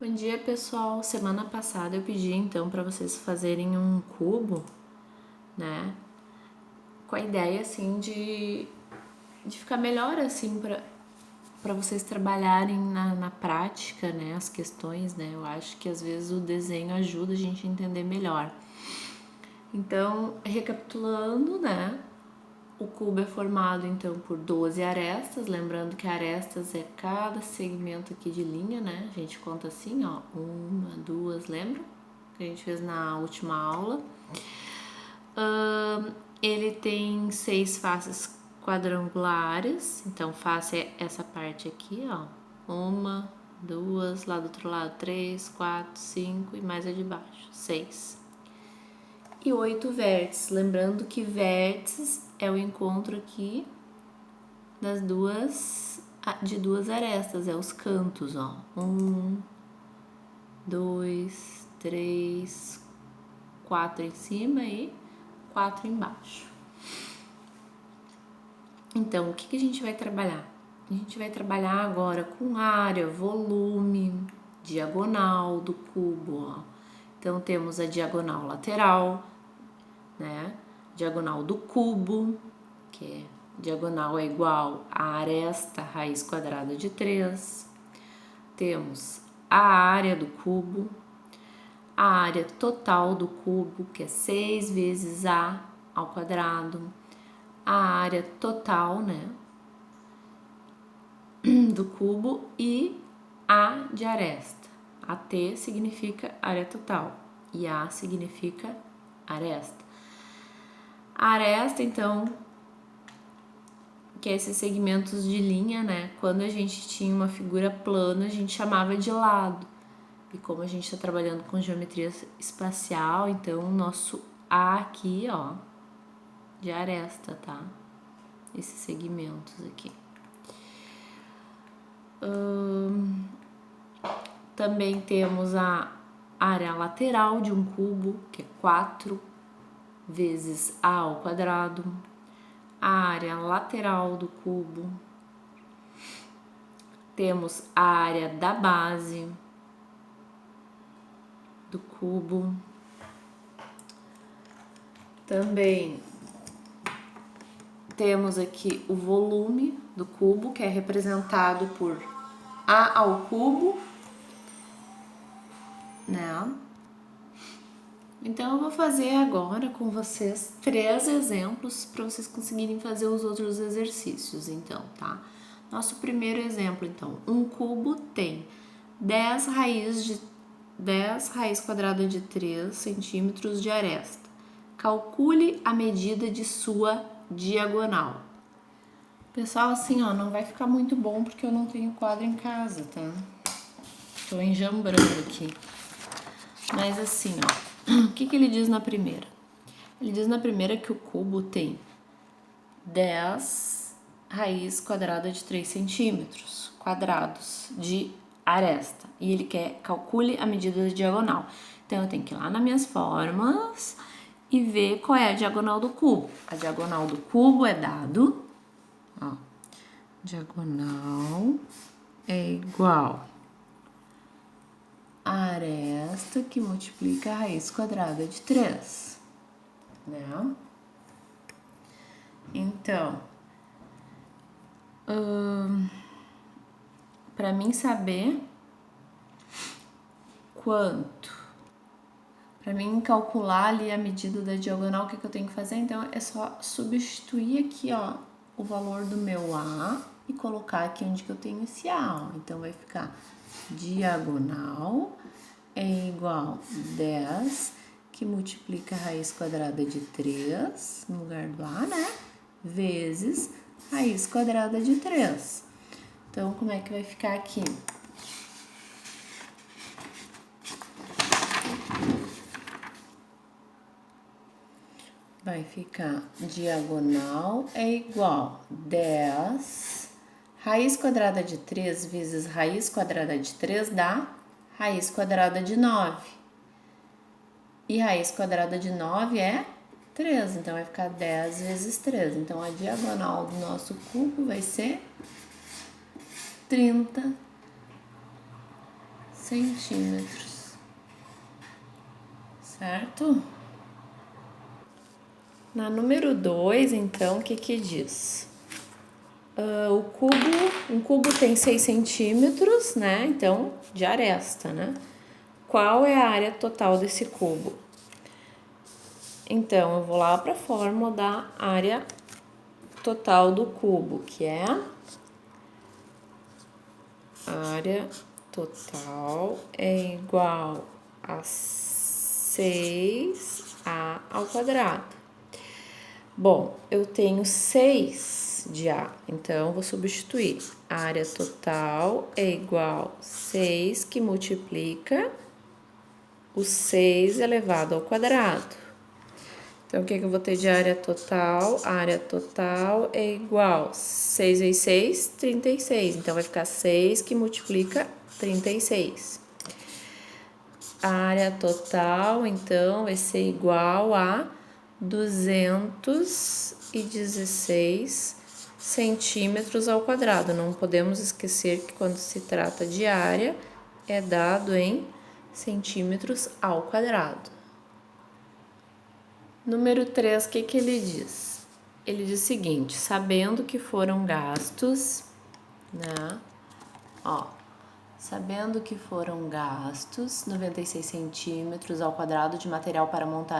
Bom dia, pessoal. Semana passada eu pedi então para vocês fazerem um cubo, né? Com a ideia assim de ficar melhor assim para vocês trabalharem na prática, né? As questões, né? Eu acho que às vezes o desenho ajuda a gente a entender melhor. Então, recapitulando, né? O cubo é formado então por 12 arestas, lembrando que arestas é cada segmento aqui de linha, né? A gente conta assim, ó, uma, duas, lembra? Que a gente fez na última aula. Ele tem 6 faces quadrangulares, então face é essa parte aqui, ó. Uma, duas, lá do outro lado 3, 4, 5 e mais a de baixo, 6. E 8 vértices, lembrando que vértices é o encontro aqui de duas arestas, é os cantos, ó. 1, 2, 3, 4 em cima e 4 embaixo. Então, o que a gente vai trabalhar? A gente vai trabalhar agora com área, volume, diagonal do cubo, ó. Então, temos a diagonal lateral, né? Diagonal do cubo, que é diagonal é igual a aresta raiz quadrada de 3. Temos a área do cubo, a área total do cubo, que é 6 vezes A ao quadrado, a área total, né, do cubo e A de aresta. AT significa área total e A significa aresta. A aresta, então, que é esses segmentos de linha, né? Quando a gente tinha uma figura plana, a gente chamava de lado. E como a gente está trabalhando com geometria espacial, então o nosso A aqui, ó, de aresta, tá? Esses segmentos aqui. Também temos a área lateral de um cubo, que é 4 vezes A ao quadrado. A área lateral do cubo. Temos a área da base do cubo. Também temos aqui o volume do cubo, que é representado por A ao cubo, né? Então, eu vou fazer agora com vocês 3 exemplos para vocês conseguirem fazer os outros exercícios, então, tá? Nosso primeiro exemplo, então, um cubo tem 10 raiz quadrada de 3 centímetros de aresta. Calcule a medida de sua diagonal. Pessoal, assim, ó, não vai ficar muito bom porque eu não tenho quadro em casa, tá? Tô enjambrando aqui. Mas assim, ó, o que ele diz na primeira? Ele diz na primeira que o cubo tem 10 raiz quadrada de 3 centímetros quadrados de aresta. E ele quer calcule a medida da diagonal. Então, eu tenho que ir lá nas minhas formas e ver qual é a diagonal do cubo. A diagonal do cubo é dado, ó, diagonal é igual a aresta que multiplica a raiz quadrada de 3, né? Então, para mim saber quanto, para mim calcular ali a medida da diagonal, o que eu tenho que fazer? Então, é só substituir aqui, ó, o valor do meu A e colocar aqui onde que eu tenho esse A, ó. Então, vai ficar diagonal é igual a 10, que multiplica a raiz quadrada de 3, no lugar do A, né? Vezes raiz quadrada de 3. Então, como é que vai ficar aqui? Vai ficar diagonal é igual a 10, raiz quadrada de 3 vezes raiz quadrada de 3 dá raiz quadrada de 9. E raiz quadrada de 9 é 3, então vai ficar 10 vezes 3. Então, a diagonal do nosso cubo vai ser 30 centímetros, certo? Na número 2, então, o que diz? Um cubo tem 6 centímetros, né? Então, de aresta, né? Qual é a área total desse cubo? Então, eu vou lá para a fórmula da área total do cubo, que é a área total é igual a 6A ao quadrado. Bom, eu tenho 6 de A, então vou substituir. A área total é igual a 6 que multiplica o 6 elevado ao quadrado. Então, o que eu vou ter de área total? A área total é igual a 6 vezes 6, 36. Então, vai ficar 6 que multiplica 36. A área total, então, vai ser igual a 216 centímetros ao quadrado. Não podemos esquecer que quando se trata de área, é dado em centímetros ao quadrado. Número 3, o que ele diz? Ele diz o seguinte, sabendo que foram gastos, né? Sabendo que foram gastos 96 centímetros ao quadrado de material para montar